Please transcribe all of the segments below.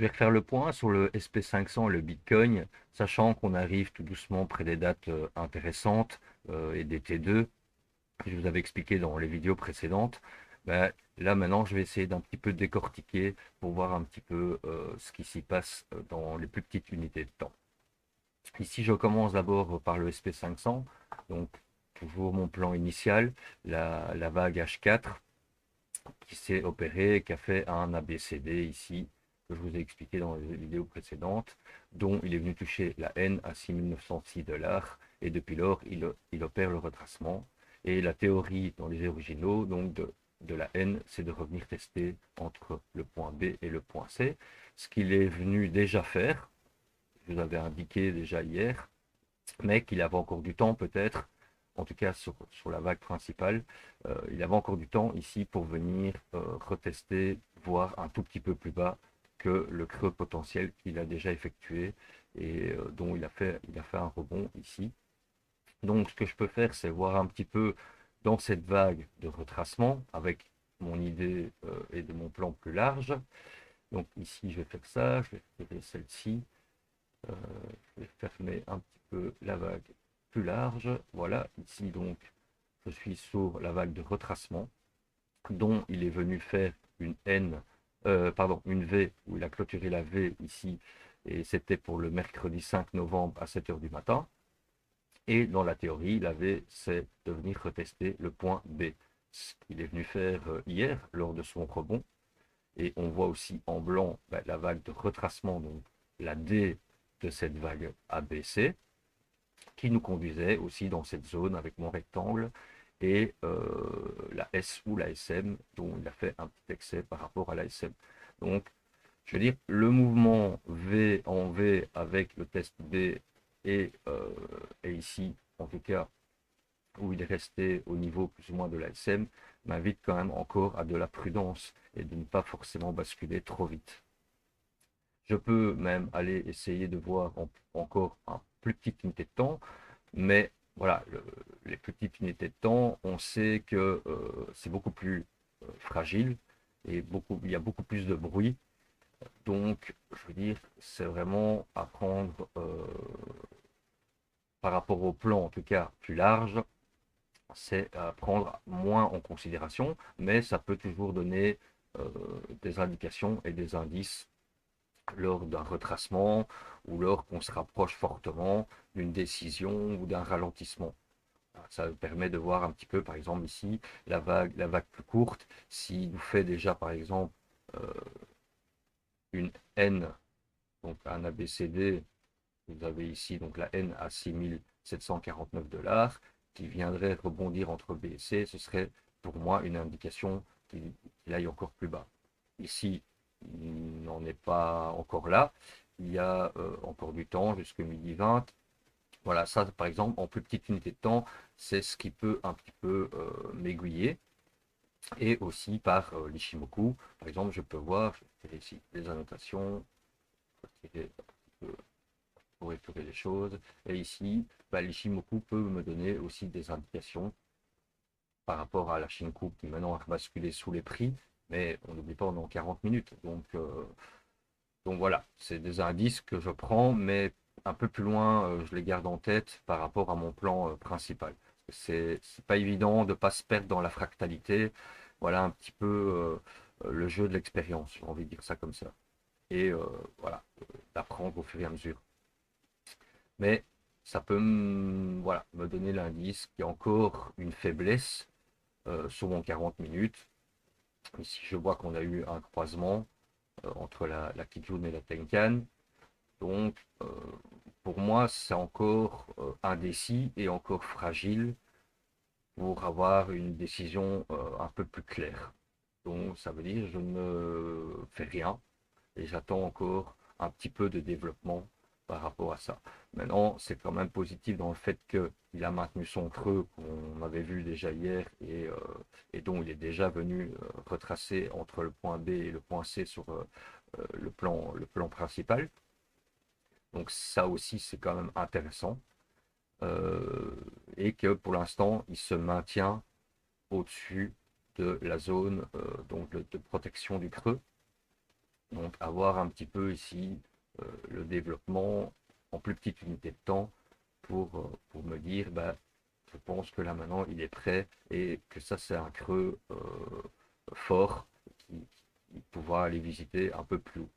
vais refaire le point sur le SP500 et le Bitcoin, sachant qu'on arrive tout doucement près des dates intéressantes et des T2. Je vous avais expliqué dans les vidéos précédentes. Ben, là maintenant, je vais essayer d'un petit peu décortiquer pour voir un petit peu ce qui s'y passe dans les plus petites unités de temps. Ici, je commence d'abord par le SP500, donc toujours mon plan initial, la vague H4 qui s'est opérée, qui a fait un ABCD ici, que je vous ai expliqué dans les vidéos précédentes, dont il est venu toucher la N à 6 906 $, et depuis lors, il opère le retracement. Et la théorie dans les originaux, donc de la N, c'est de revenir tester entre le point B et le point C, ce qu'il est venu déjà faire, je vous avais indiqué déjà hier, mais qu'il avait encore du temps peut-être, en tout cas sur la vague principale, il avait encore du temps ici pour venir retester, voir un tout petit peu plus bas que le creux potentiel qu'il a déjà effectué et dont il a fait un rebond ici. Donc ce que je peux faire, c'est voir un petit peu dans cette vague de retracement avec mon idée et de mon plan plus large. Donc ici, je vais faire ça, je vais faire celle-ci. Euh, je vais fermer un petit peu la vague plus large. Voilà, ici donc, je suis sur la vague de retracement, dont il est venu faire une N, pardon, une V, où il a clôturé la V ici, et c'était pour le mercredi 5 novembre à 7 h du matin. Et dans la théorie, la V, c'est de venir retester le point B, ce qu'il est venu faire hier lors de son rebond. Et on voit aussi en blanc la vague de retracement, donc la D de cette vague ABC, qui nous conduisait aussi dans cette zone avec mon rectangle et la S ou la SM, dont il a fait un petit excès par rapport à la SM. Donc, je veux dire, le mouvement V en V avec le test B et ici, en tout cas, où il est resté au niveau plus ou moins de la SM, m'invite quand même encore à de la prudence et de ne pas forcément basculer trop vite. Je peux même aller essayer de voir encore un plus petite unité de temps, mais voilà, les plus petites unités de temps, on sait que c'est beaucoup plus fragile et il y a beaucoup plus de bruit. Donc, je veux dire, c'est vraiment à prendre par rapport au plan, en tout cas plus large, c'est à prendre moins en considération, mais ça peut toujours donner euh, des indications et des indices lors d'un retracement ou lors qu'on se rapproche fortement d'une décision ou d'un ralentissement. Ça permet de voir un petit peu, par exemple ici, la vague plus courte, s'il nous fait déjà, par exemple, euh, une N, donc un ABCD, vous avez ici donc la N à 6 749 $, qui viendrait rebondir entre B et C, ce serait pour moi une indication qu'il aille encore plus bas. Ici, il n'en est pas encore là. Il y a encore du temps jusqu'à midi 20. Voilà, ça par exemple, en plus petite unité de temps, c'est ce qui peut un petit peu m'aiguiller. Et aussi par l'Ishimoku. Par exemple, je peux voir, je vais ici les annotations, pour épurer les choses. Et ici, l'Ishimoku peut me donner aussi des indications par rapport à la Shinku qui maintenant a basculé sous les prix. Mais on n'oublie pas, on est en 40 minutes. Donc voilà, c'est des indices que je prends, mais un peu plus loin, je les garde en tête par rapport à mon plan principal. C'est pas évident de ne pas se perdre dans la fractalité. Voilà un petit peu le jeu de l'expérience, j'ai envie de dire ça comme ça. Et voilà, d'apprendre au fur et à mesure. Mais ça peut voilà, me donner l'indice qu'il y a encore une faiblesse sur mon 40 minutes. Ici, je vois qu'on a eu un croisement entre la Kijun et la Tenkan. Donc, pour moi, c'est encore indécis et encore fragile pour avoir une décision un peu plus claire. Donc, ça veut dire que je ne fais rien et j'attends encore un petit peu de développement par rapport à ça. Maintenant, c'est quand même positif dans le fait qu'il a maintenu son creux qu'on avait vu déjà hier et dont il est déjà venu retracer entre le point B et le point C sur le plan principal. Donc ça aussi, c'est quand même intéressant. Euh, et que pour l'instant, il se maintient au-dessus de la zone donc de protection du creux. Donc avoir un petit peu ici le développement en plus petite unité de temps pour me dire, bah, je pense que là maintenant il est prêt et que ça c'est un creux fort qui pourra aller visiter un peu plus haut.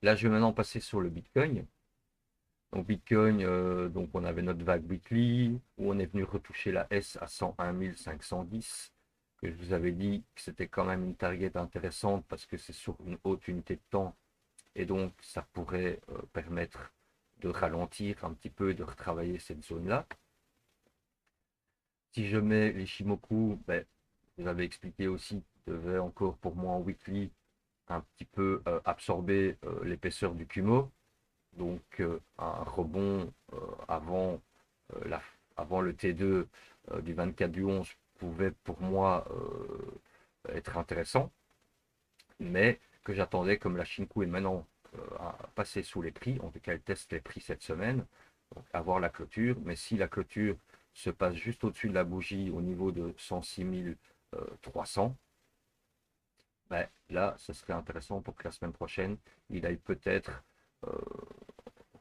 Là je vais maintenant passer sur le Bitcoin. Donc Bitcoin, donc on avait notre vague weekly où on est venu retoucher la S à 101 510, que je vous avais dit que c'était quand même une target intéressante parce que c'est sur une haute unité de temps et donc ça pourrait permettre de ralentir un petit peu et de retravailler cette zone-là. Si je mets les Shimoku, ben, vous avez expliqué aussi qu'ils devaient encore pour moi en weekly un petit peu absorber l'épaisseur du Kumo. Donc un rebond avant, la, avant le T2 du 24 du 11 pouvait pour moi être intéressant, mais que j'attendais comme la Shinku est maintenant à passer sous les prix, en tout cas elle teste les prix cette semaine, donc avoir la clôture, mais si la clôture se passe juste au-dessus de la bougie au niveau de 106 300, ben, là ce serait intéressant pour que la semaine prochaine il aille peut-être euh,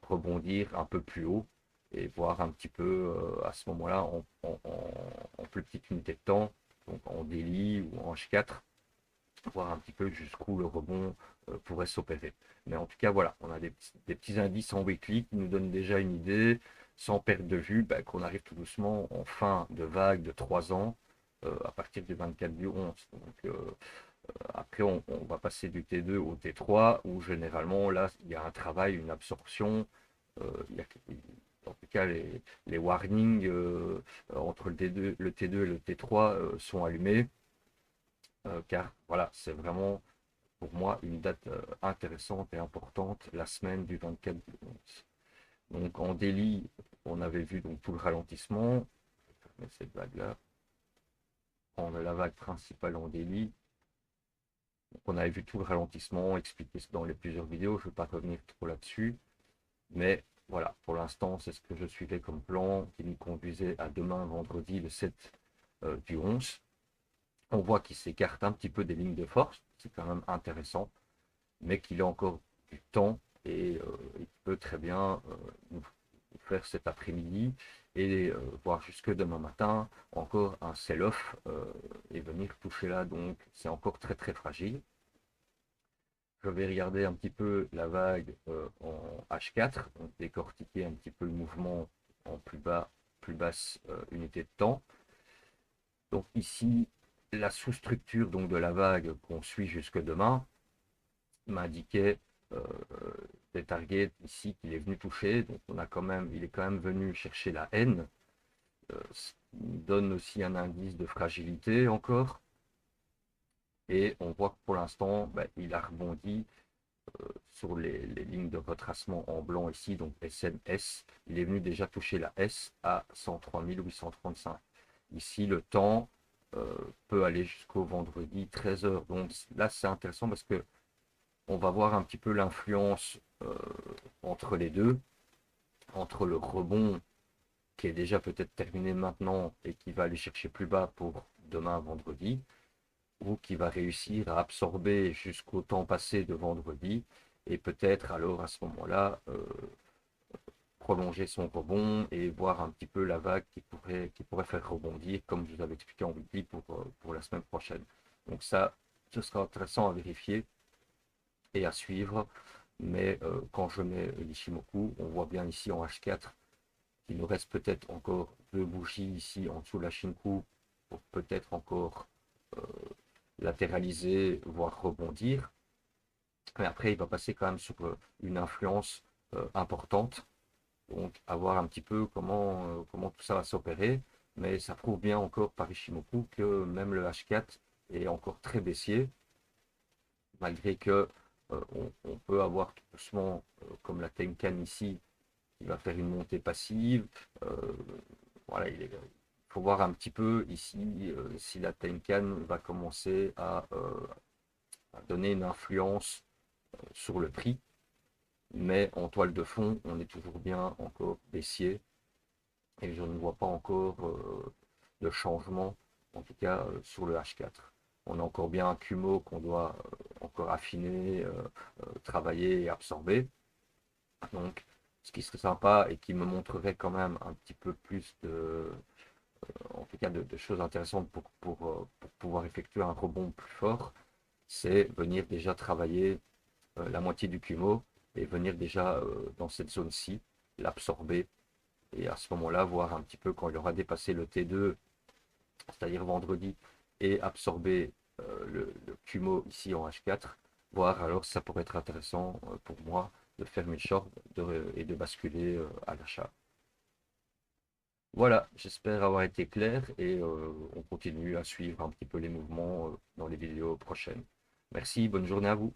rebondir un peu plus haut et voir un petit peu à ce moment-là en plus petite unité de temps, donc en daily ou en H4, voir un petit peu jusqu'où le rebond pourrait s'opérer. Mais en tout cas, voilà, on a des petits indices en weekly qui nous donnent déjà une idée, sans perdre de vue, bah, qu'on arrive tout doucement en fin de vague de 3 ans à partir du 24 du 11. Donc, après, on va passer du T2 au T3, où généralement, là, il y a un travail, une absorption. Il y a, en tout cas, les warnings entre le T2 et le T3 sont allumés, car voilà, c'est vraiment pour moi une date intéressante et importante, la semaine du 24 du 11. Donc en daily, on avait vu donc tout le ralentissement. Je vais mettre cette vague-là. On a la vague principale en daily. Donc, on avait vu tout le ralentissement, expliqué dans les plusieurs vidéos, je ne vais pas revenir trop là-dessus. Mais voilà, pour l'instant, c'est ce que je suivais comme plan qui nous conduisait à demain, vendredi, le 7 du 11. On voit qu'il s'écarte un petit peu des lignes de force, c'est quand même intéressant, mais qu'il a encore du temps et il peut très bien nous faire cet après-midi et voir jusque demain matin encore un sell-off et venir toucher là. Donc c'est encore très très fragile. Je vais regarder un petit peu la vague en H4, donc décortiquer un petit peu le mouvement en plus basse unité de temps. Donc ici, la sous-structure donc de la vague qu'on suit jusque demain m'indiquait des targets ici qu'il est venu toucher. Donc on a quand même, il est quand même venu chercher la N, ce qui donne aussi un indice de fragilité encore. Et on voit que pour l'instant, bah, il a rebondi sur les lignes de retracement en blanc ici, donc SMS. Il est venu déjà toucher la S à 103 835. Ici, le temps peut aller jusqu'au vendredi 13h. Donc là, c'est intéressant parce que on va voir un petit peu l'influence entre les deux, entre le rebond qui est déjà peut-être terminé maintenant et qui va aller chercher plus bas pour demain vendredi, ou qui va réussir à absorber jusqu'au temps passé de vendredi, et peut-être alors à ce moment-là prolonger son rebond et voir un petit peu la vague qui pourrait faire rebondir, comme je vous avais expliqué en weekly pour la semaine prochaine. Donc ça, ce sera intéressant à vérifier et à suivre. Mais quand je mets l'Ishimoku, on voit bien ici en H4 qu'il nous reste peut-être encore deux bougies ici en dessous de la Shinku pour peut-être encore euh, latéraliser, voire rebondir. Mais après, il va passer quand même sur une influence importante. Donc, à voir un petit peu comment tout ça va s'opérer. Mais ça prouve bien encore par Ishimoku que même le H4 est encore très baissier, malgré que on peut avoir tout doucement, comme la Tenkan ici, il va faire une montée passive. Euh, voilà, faut voir un petit peu ici si la Tenkan va commencer à donner une influence sur le prix. Mais en toile de fond, on est toujours bien encore baissier et je ne vois pas encore de changement, en tout cas sur le H4. On a encore bien un Kumo qu'on doit encore affiner, travailler et absorber. Donc, ce qui serait sympa et qui me montrerait quand même un petit peu plus en tout cas de choses intéressantes pour pouvoir effectuer un rebond plus fort, c'est venir déjà travailler la moitié du Kumo et venir déjà dans cette zone-ci, l'absorber et à ce moment-là voir un petit peu quand il aura dépassé le T2, c'est-à-dire vendredi, et absorber le Kumo ici en H4, voir alors si ça pourrait être intéressant pour moi de faire mes shorts et de basculer à l'achat. Voilà, j'espère avoir été clair et on continue à suivre un petit peu les mouvements dans les vidéos prochaines. Merci, bonne journée à vous.